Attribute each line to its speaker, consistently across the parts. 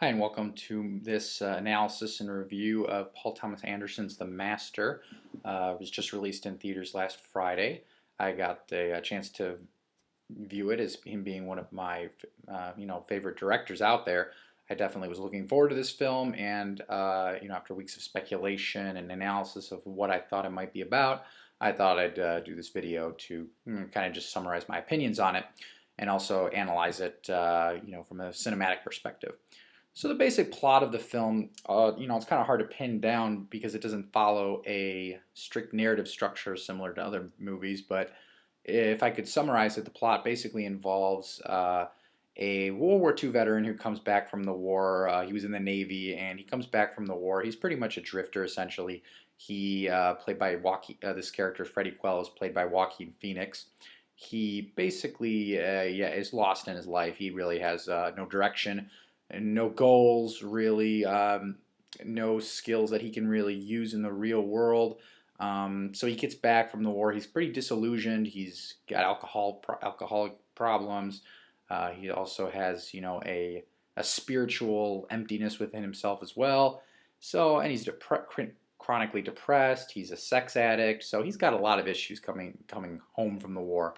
Speaker 1: Hi, and welcome to this analysis and review of Paul Thomas Anderson's The Master. It was just released in theaters last Friday. I got a chance to view it as him being one of my favorite directors out there. I definitely was looking forward to this film, and after weeks of speculation and analysis of what I thought it might be about, I thought I'd do this video to kind of just summarize my opinions on it and also analyze it, from a cinematic perspective. So the basic plot of the film, it's kind of hard to pin down because it doesn't follow a strict narrative structure similar to other movies. But if I could summarize it, the plot basically involves a World War II veteran who comes back from the war. He was in the Navy, and he comes back from the war. He's pretty much a drifter, essentially. He played by this character, Freddie Quell, is played by Joaquin Phoenix. He basically, is lost in his life. He really has no direction and no goals really, no skills that he can really use in the real world. So he gets back from the war. He's pretty disillusioned. He's got alcoholic problems. He also has a spiritual emptiness within himself as well. And he's chronically depressed. He's a sex addict. So he's got a lot of issues coming home from the war.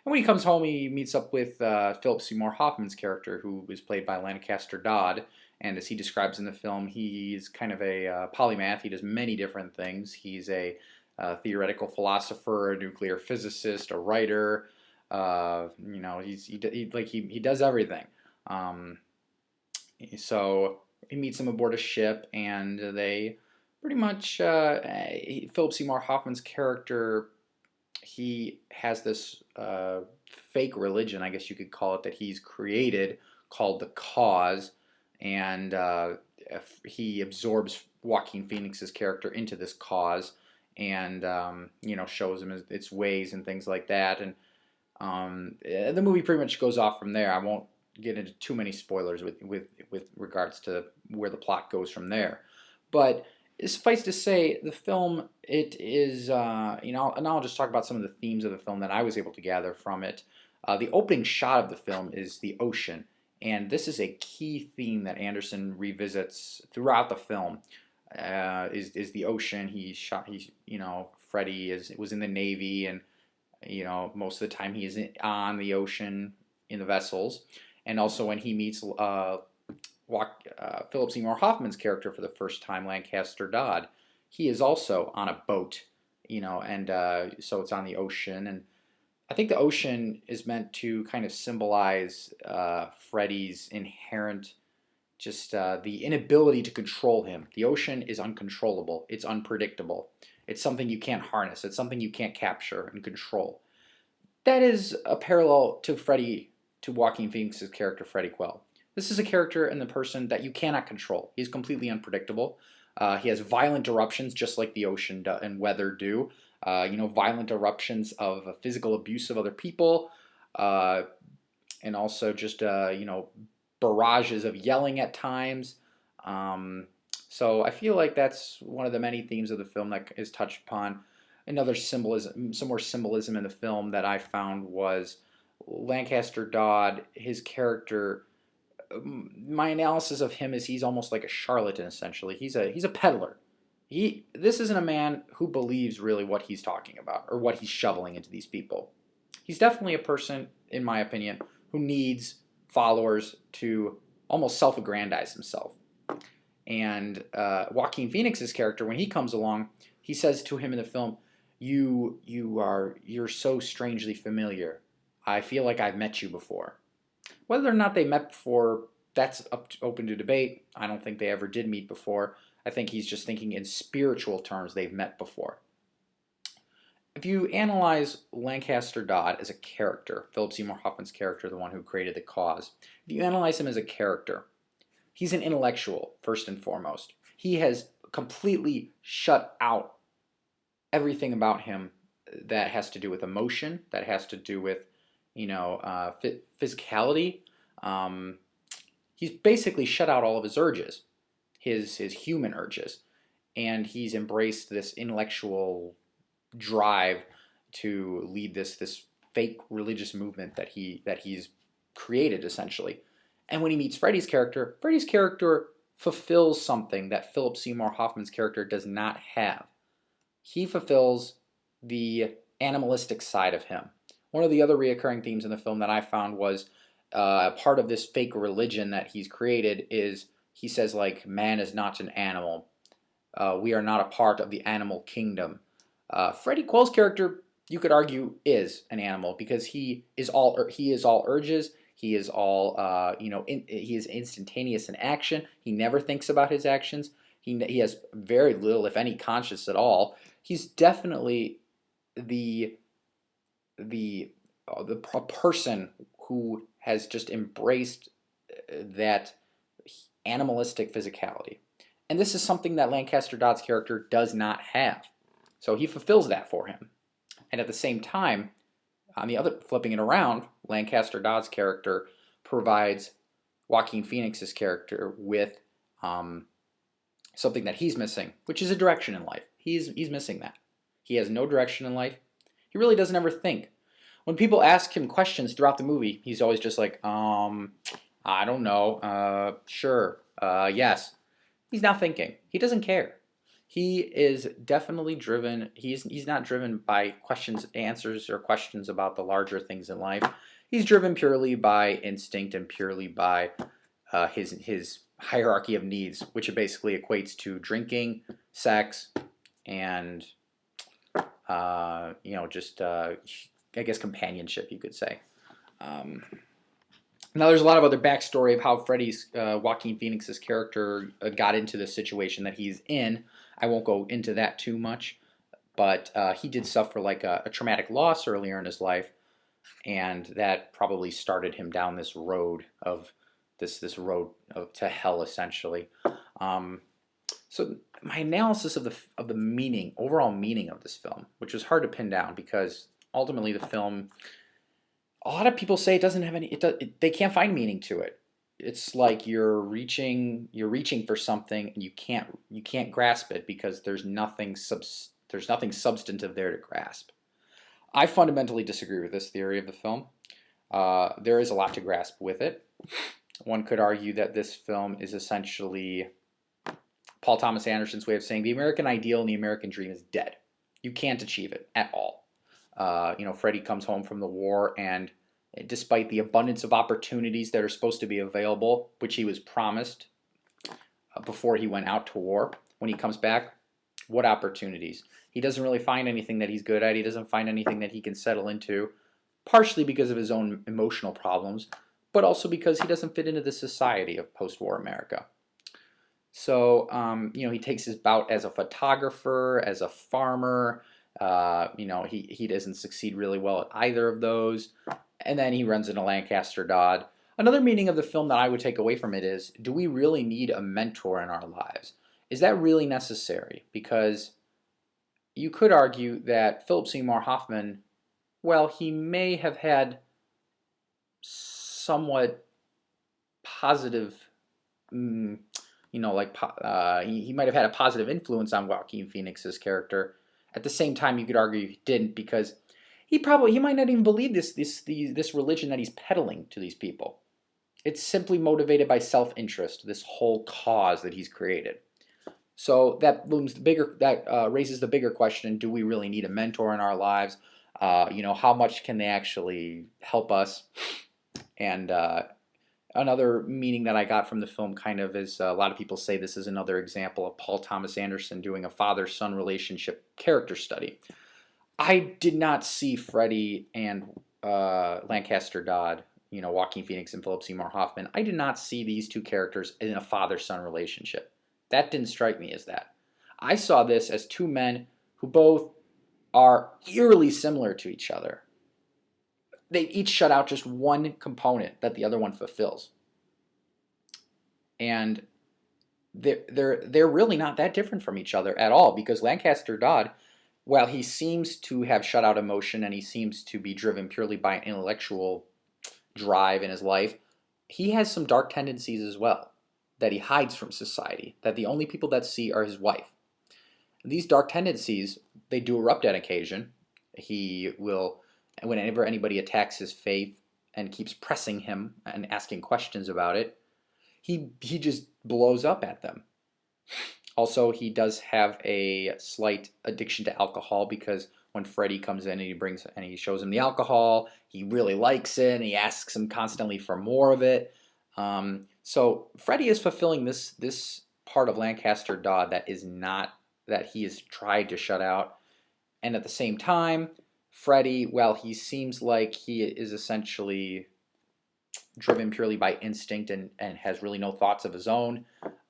Speaker 1: And when he comes home, he meets up with Philip Seymour Hoffman's character, who is played by Lancaster Dodd. And as he describes in the film, he's kind of a polymath. He does many different things. He's a theoretical philosopher, a nuclear physicist, a writer. He does everything. So he meets him aboard a ship, and they pretty much Philip Seymour Hoffman's character. He has this fake religion, I guess you could call it, that he's created called the Cause, and he absorbs Joaquin Phoenix's character into this cause, and shows him its ways and things like that. And the movie pretty much goes off from there. I won't get into too many spoilers with regards to where the plot goes from there, but suffice to say, the film, it is, and I'll just talk about some of the themes of the film that I was able to gather from it. The opening shot of the film is the ocean, and this is a key theme that Anderson revisits throughout the film. Is the ocean? Freddie was in the Navy, and most of the time he is on the ocean in the vessels, and also when he meets Philip Seymour Hoffman's character for the first time, Lancaster Dodd, he is also on a boat, and so it's on the ocean. And I think the ocean is meant to kind of symbolize Freddie's inherent, just the inability to control him. The ocean is uncontrollable. It's unpredictable. It's something you can't harness. It's something you can't capture and control. That is a parallel to Joaquin Phoenix's character, Freddie Quell. This is a character and the person that you cannot control. He's completely unpredictable. He has violent eruptions, just like the ocean and weather do. Violent eruptions of physical abuse of other people, and also just barrages of yelling at times. So I feel like that's one of the many themes of the film that is touched upon. Another symbolism, some more symbolism in the film that I found was Lancaster Dodd, his character. My analysis of him is he's almost like a charlatan, essentially. He's a peddler. This isn't a man who believes really what he's talking about or what he's shoveling into these people. He's definitely a person, in my opinion, who needs followers to almost self-aggrandize himself. And Joaquin Phoenix's character, when he comes along, he says to him in the film, "You're so strangely familiar. I feel like I've met you before." Whether or not they met before, that's open to debate. I don't think they ever did meet before. I think he's just thinking in spiritual terms they've met before. If you analyze Lancaster Dodd as a character, Philip Seymour Hoffman's character, the one who created the Cause, if you analyze him as a character, he's an intellectual, first and foremost. He has completely shut out everything about him that has to do with emotion, that has to do with physicality. He's basically shut out all of his urges, his human urges, and he's embraced this intellectual drive to lead this fake religious movement that he's created, essentially. And when he meets Freddie's character fulfills something that Philip Seymour Hoffman's character does not have. He fulfills the animalistic side of him. One of the other reoccurring themes in the film that I found was part of this fake religion that he's created is he says, like, man is not an animal. We are not a part of the animal kingdom. Freddie Quell's character, you could argue, is an animal because he is all urges. He is all he is instantaneous in action. He never thinks about his actions. He has very little, if any, conscience at all. He's definitely the a person who has just embraced that animalistic physicality. And this is something that Lancaster Dodd's character does not have. So he fulfills that for him. And at the same time, on the other, flipping it around, Lancaster Dodd's character provides Joaquin Phoenix's character with something that he's missing, which is a direction in life. He's missing that. He has no direction in life. He really doesn't ever think. When people ask him questions throughout the movie, he's always just like, I don't know, sure, yes. He's not thinking. He doesn't care. He is definitely driven. He's not driven by answers or questions about the larger things in life. He's driven purely by instinct and purely by his hierarchy of needs, which basically equates to drinking, sex, and just I guess companionship, you could say. Now, there's a lot of other backstory of how Joaquin Phoenix's character got into the situation that he's in. I won't go into that too much, but he did suffer like a traumatic loss earlier in his life, and that probably started him down this road of to hell, essentially. So my analysis of the overall meaning of this film, which was hard to pin down because ultimately the film, a lot of people say it doesn't have any. They can't find meaning to it. It's like you're reaching for something and you can't grasp it because there's nothing substantive there to grasp. I fundamentally disagree with this theory of the film. There is a lot to grasp with it. One could argue that this film is essentially Paul Thomas Anderson's way of saying the American ideal and the American dream is dead. You can't achieve it at all. Freddie comes home from the war, and despite the abundance of opportunities that are supposed to be available, which he was promised before he went out to war, when he comes back, what opportunities? He doesn't really find anything that he's good at. He doesn't find anything that he can settle into, partially because of his own emotional problems, but also because he doesn't fit into the society of post-war America. So, he takes his bout as a photographer, as a farmer. He doesn't succeed really well at either of those. And then he runs into Lancaster Dodd. Another meaning of the film that I would take away from it is, do we really need a mentor in our lives? Is that really necessary? Because you could argue that Philip Seymour Hoffman, well, he may have had somewhat positive, he might have had a positive influence on Joaquin Phoenix's character. At the same time, you could argue he didn't because he might not even believe this religion that he's peddling to these people. It's simply motivated by self-interest, this whole cause that he's created. So that raises the bigger question: do we really need a mentor in our lives? How much can they actually help us? And another meaning that I got from the film kind of is a lot of people say this is another example of Paul Thomas Anderson doing a father-son relationship character study. I did not see Freddie and Lancaster Dodd, Joaquin Phoenix and Philip Seymour Hoffman. I did not see these two characters in a father-son relationship. That didn't strike me as that. I saw this as two men who both are eerily similar to each other. They each shut out just one component that the other one fulfills. And they're really not that different from each other at all, because Lancaster Dodd, while he seems to have shut out emotion and he seems to be driven purely by an intellectual drive in his life, he has some dark tendencies as well that he hides from society, that the only people that see are his wife. And these dark tendencies, they do erupt on occasion. He will, whenever anybody attacks his faith, and keeps pressing him and asking questions about it, he just blows up at them. Also, he does have a slight addiction to alcohol because when Freddy comes in and he shows him the alcohol, he really likes it and he asks him constantly for more of it. So Freddy is fulfilling this part of Lancaster Dodd that he has tried to shut out, and at the same time, Freddy, well, he seems like he is essentially driven purely by instinct and has really no thoughts of his own.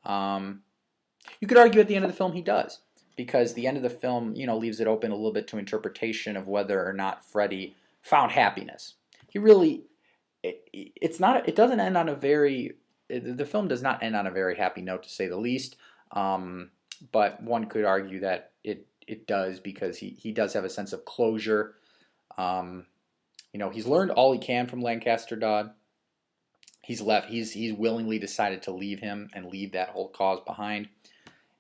Speaker 1: You could argue at the end of the film he does, because the end of the film, leaves it open a little bit to interpretation of whether or not Freddy found happiness. He really, it's not. It doesn't end on a very. The film does not end on a very happy note, to say the least. But one could argue that it does, because he does have a sense of closure. He's learned all he can from Lancaster Dodd. He's left. He's willingly decided to leave him and leave that whole cause behind,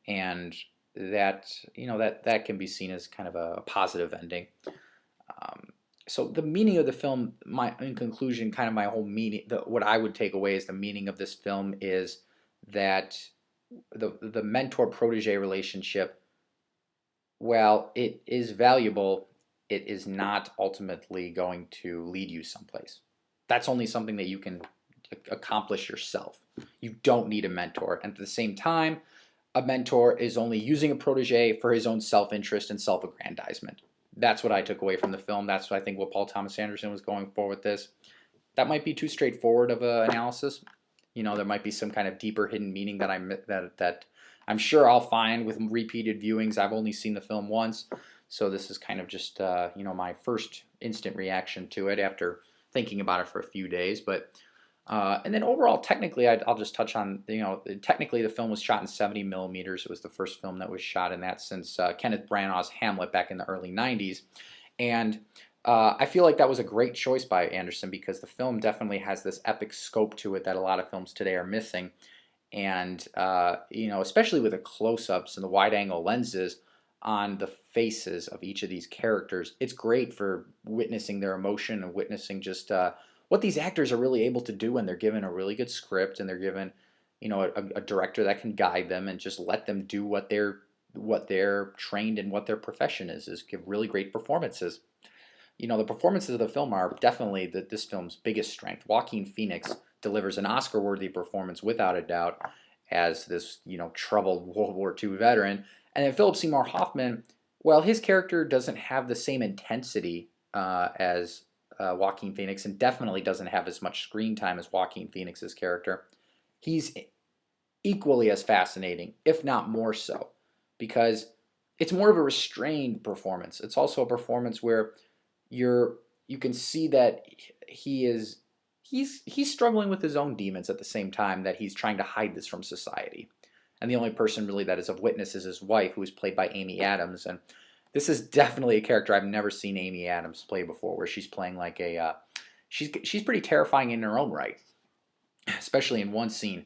Speaker 1: and that that can be seen as kind of a positive ending. So the meaning of the film, in conclusion, kind of my whole meaning, what I would take away as the meaning of this film is that the mentor-protege relationship, while it is valuable, it is not ultimately going to lead you someplace. That's only something that you can accomplish yourself. You don't need a mentor. And at the same time, a mentor is only using a protege for his own self-interest and self-aggrandizement. That's what I took away from the film. That's what I think what Paul Thomas Anderson was going for with this. That might be too straightforward of an analysis. There might be some kind of deeper hidden meaning that I'm sure I'll find with repeated viewings. I've only seen the film once, so this is kind of just my first instant reaction to it after thinking about it for a few days. But and then overall, technically, I'll just touch on, technically the film was shot in 70 millimeters. It was the first film that was shot in that since Kenneth Branagh's Hamlet back in the early 90s. And I feel like that was a great choice by Anderson, because the film definitely has this epic scope to it that a lot of films today are missing. And, especially with the close-ups and the wide-angle lenses on the faces of each of these characters, it's great for witnessing their emotion and witnessing just what these actors are really able to do when they're given a really good script and they're given, a director that can guide them and just let them do what they're trained and what their profession is give really great performances. The performances of the film are definitely this film's biggest strength. Joaquin Phoenix delivers an Oscar-worthy performance without a doubt as this, troubled World War II veteran. And then Philip Seymour Hoffman, well, his character doesn't have the same intensity as Joaquin Phoenix, and definitely doesn't have as much screen time as Joaquin Phoenix's character. He's equally as fascinating, if not more so, because it's more of a restrained performance. It's also a performance where you can see that he's struggling with his own demons at the same time that he's trying to hide this from society. And the only person really that is of witness is his wife, who is played by Amy Adams. And this is definitely a character I've never seen Amy Adams play before, where she's playing like she's pretty terrifying in her own right, especially in one scene.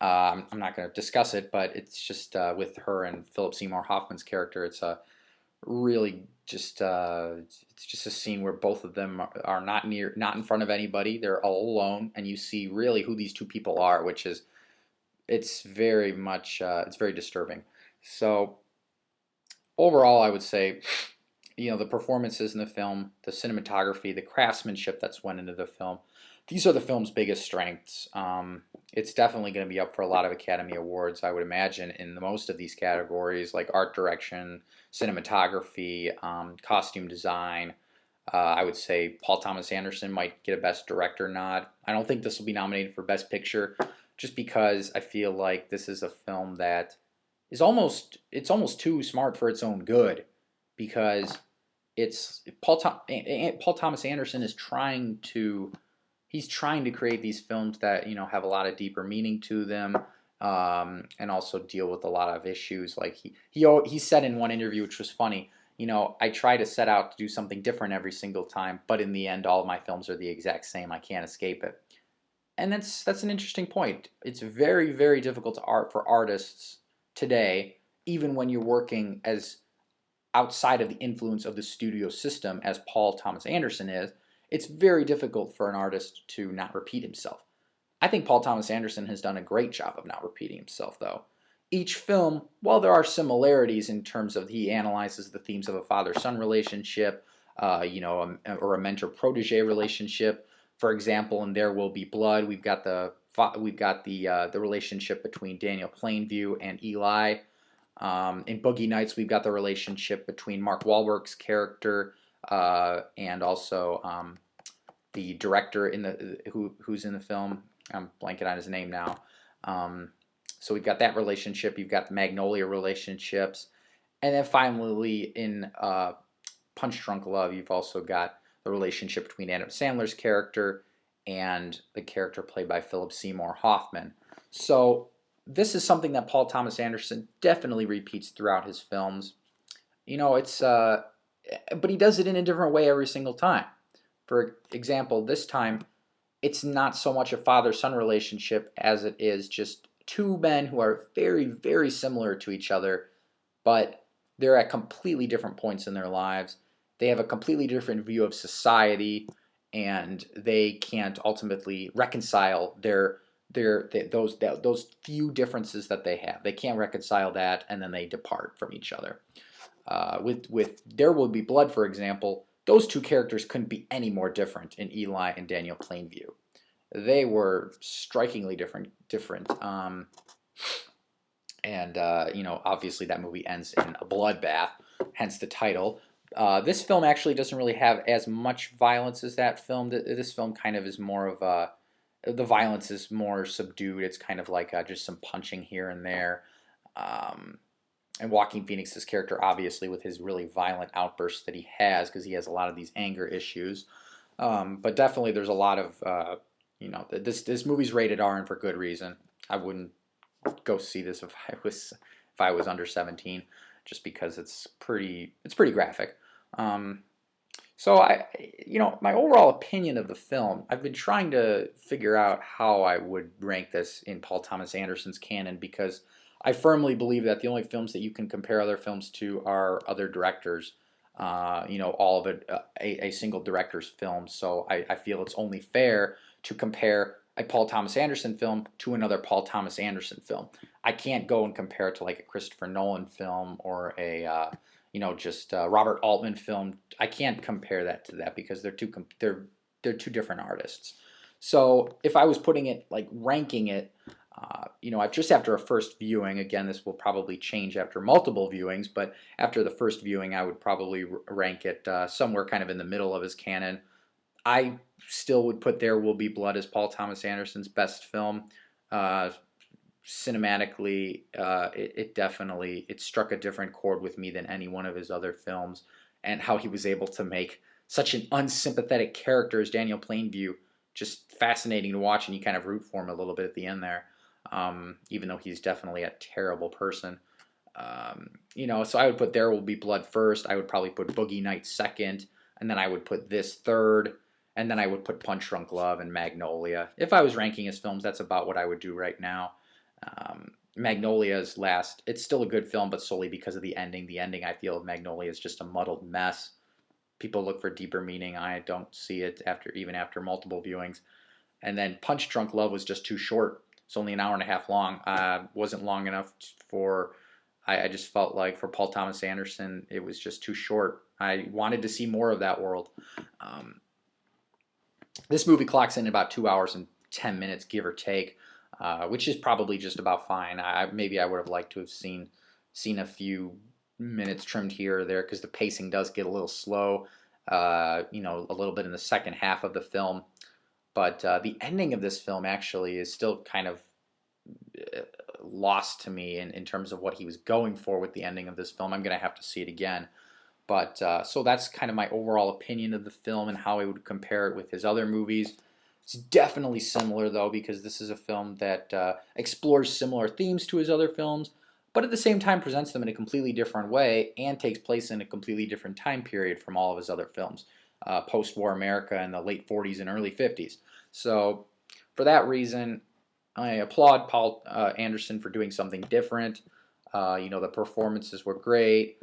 Speaker 1: I'm not going to discuss it, but it's just with her and Philip Seymour Hoffman's character. It's a really just it's just a scene where both of them are not in front of anybody. They're all alone, and you see really who these two people are, which is it's very disturbing. So overall, I would say, the performances in the film, the cinematography, the craftsmanship that's went into the film, these are the film's biggest strengths. It's definitely going to be up for a lot of Academy Awards, I would imagine, in most of these categories, like art direction, cinematography, costume design. I would say Paul Thomas Anderson might get a Best Director nod. I don't think this will be nominated for Best Picture, just because I feel like this is a film that is almost too smart for its own good, because it's Paul Thomas Anderson is trying to create these films that have a lot of deeper meaning to them, and also deal with a lot of issues. Like he said in one interview, which was funny, I try to set out to do something different every single time, but in the end, all of my films are the exact same. I can't escape it. And that's an interesting point. It's very, very difficult for artists today, even when you're working as outside of the influence of the studio system, as Paul Thomas Anderson is. it's very difficult for an artist to not repeat himself. I think Paul Thomas Anderson has done a great job of not repeating himself, though. Each film, while there are similarities in terms of he analyzes the themes of a father-son relationship, or a mentor-protege relationship. For example, in There Will Be Blood, we've got the relationship between Daniel Plainview and Eli. In Boogie Nights, we've got the relationship between Mark Wahlberg's character and also the director who's in the film. I'm blanking on his name now. So we've got that relationship. You've got the Magnolia relationships, and then finally in Punch Drunk Love, you've also got the relationship between Adam Sandler's character and the character played by Philip Seymour Hoffman. So this is something that Paul Thomas Anderson definitely repeats throughout his films. But he does it in a different way every single time. For example, this time, it's not so much a father-son relationship as it is just two men who are very, very similar to each other, but they're at completely different points in their lives. They have a completely different view of society, and they can't ultimately reconcile those few differences that they have. They can't reconcile that, and then they depart from each other. With There Will Be Blood, for example, those two characters couldn't be any more different in Eli and Daniel Plainview. They were strikingly different. Obviously that movie ends in a bloodbath, hence the title. This film actually doesn't really have as much violence as that film. This film kind of is more of the violence is more subdued. It's kind of like just some punching here and there. And Joaquin Phoenix's character, obviously, with his really violent outbursts that he has, because he has a lot of these anger issues. But definitely there's a lot of, this movie's rated R, and for good reason. I wouldn't go see this if I was under 17, just because it's pretty graphic. So my overall opinion of the film, I've been trying to figure out how I would rank this in Paul Thomas Anderson's canon, because I firmly believe that the only films that you can compare other films to are other directors. All of it a single director's film. So I feel it's only fair to compare a Paul Thomas Anderson film to another Paul Thomas Anderson film. I can't go and compare it to like a Christopher Nolan film or a Robert Altman film. I can't compare that to that because they're two different artists. So if I was putting it, like ranking it, just after a first viewing, again, this will probably change after multiple viewings, but after the first viewing, I would probably rank it somewhere kind of in the middle of his canon. I still would put There Will Be Blood as Paul Thomas Anderson's best film. Cinematically, it definitely struck a different chord with me than any one of his other films, and how he was able to make such an unsympathetic character as Daniel Plainview just fascinating to watch, and you kind of root for him a little bit at the end there, even though he's definitely a terrible person. So I would put There Will Be Blood first. I would probably put Boogie Nights second, and then I would put this third, and then I would put Punch Drunk Love and Magnolia. If I was ranking his films, that's about what I would do right now. Magnolia is last. It's still a good film, but solely because of the ending. The ending, I feel, of Magnolia is just a muddled mess. People look for deeper meaning. I don't see it even after multiple viewings. And then Punch Drunk Love was just too short. It's only an hour and a half long. Wasn't long enough for. I just felt like for Paul Thomas Anderson, it was just too short. I wanted to see more of that world. This movie clocks in about 2 hours and 10 minutes, give or take, which is probably just about fine. Maybe I would have liked to have seen a few minutes trimmed here or there, because the pacing does get a little slow, a little bit in the second half of the film. But the ending of this film actually is still kind of lost to me in terms of what he was going for with the ending of this film. I'm going to have to see it again. But so that's kind of my overall opinion of the film and how I would compare it with his other movies. It's definitely similar, though, because this is a film that explores similar themes to his other films, but at the same time presents them in a completely different way and takes place in a completely different time period from all of his other films, post-war America in the late 40s and early 50s. So for that reason, I applaud Paul Anderson for doing something different. The performances were great.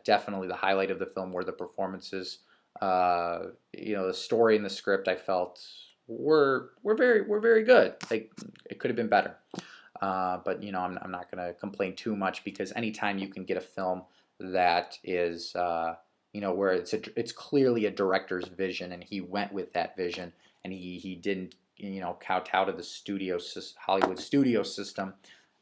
Speaker 1: Definitely the highlight of the film were the performances. The story and the script I felt were very good. It could have been better. But I'm not going to complain too much, because anytime you can get a film that is where it's clearly a director's vision, and he went with that vision, and he didn't kowtow to the Hollywood studio system.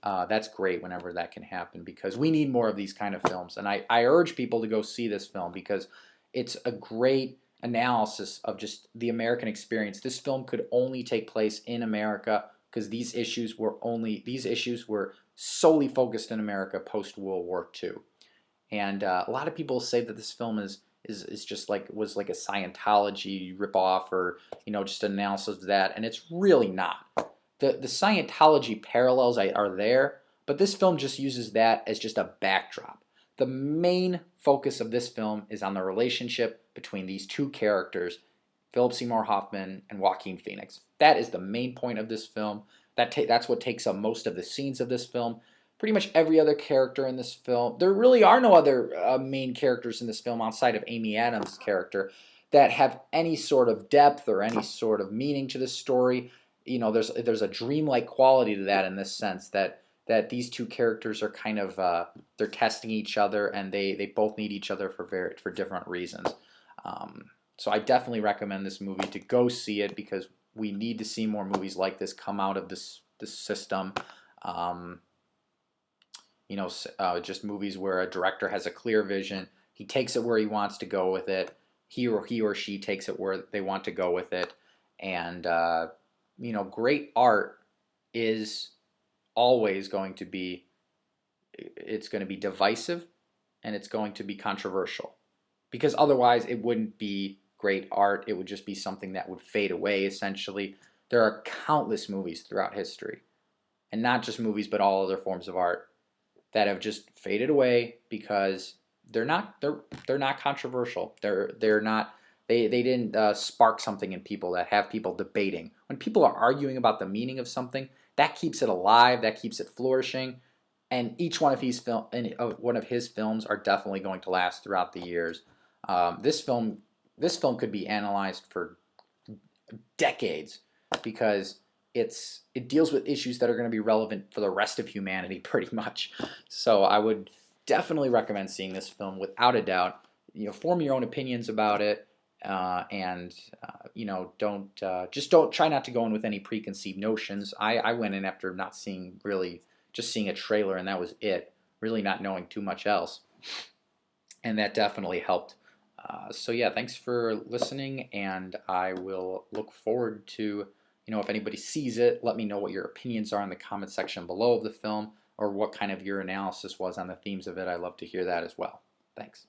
Speaker 1: That's great whenever that can happen, because we need more of these kind of films. And I urge people to go see this film, because it's a great analysis of just the American experience. This film could only take place in America, because these issues were solely focused in America post World War II. And a lot of people say that this film is just was like a Scientology ripoff, or just an analysis of that, and it's really not. The Scientology parallels are there, but this film just uses that as just a backdrop. The main focus of this film is on the relationship between these two characters, Philip Seymour Hoffman and Joaquin Phoenix. That is the main point of this film. That's what takes up most of the scenes of this film. Pretty much every other character in this film, there really are no other main characters in this film outside of Amy Adams' character that have any sort of depth or any sort of meaning to the story. There's a dreamlike quality to that, in this sense that these two characters are kind of they're testing each other, and they both need each other for different reasons. So I definitely recommend this movie to go see it, because we need to see more movies like this come out of this system. Just movies where a director has a clear vision. He takes it where he wants to go with it. He or she takes it where they want to go with it. And great art is always going to be, it's going to be divisive, and it's going to be controversial, because otherwise it wouldn't be great art. It would just be something that would fade away, essentially. There are countless movies throughout history, and not just movies, but all other forms of art, that have just faded away because they're not controversial. They didn't spark something in people that have people debating. When people are arguing about the meaning of something, that keeps it alive, that keeps it flourishing. And each one of his films are definitely going to last throughout the years. This film could be analyzed for decades, because it deals with issues that are going to be relevant for the rest of humanity, pretty much. So I would definitely recommend seeing this film, without a doubt. Form your own opinions about it, and don't try not to go in with any preconceived notions. I went in after just seeing a trailer, and that was it, really not knowing too much else, and that definitely helped. So yeah, thanks for listening, and I will look forward to, if anybody sees it, let me know what your opinions are in the comment section below of the film, or what kind of your analysis was on the themes of it. I'd love to hear that as well. Thanks.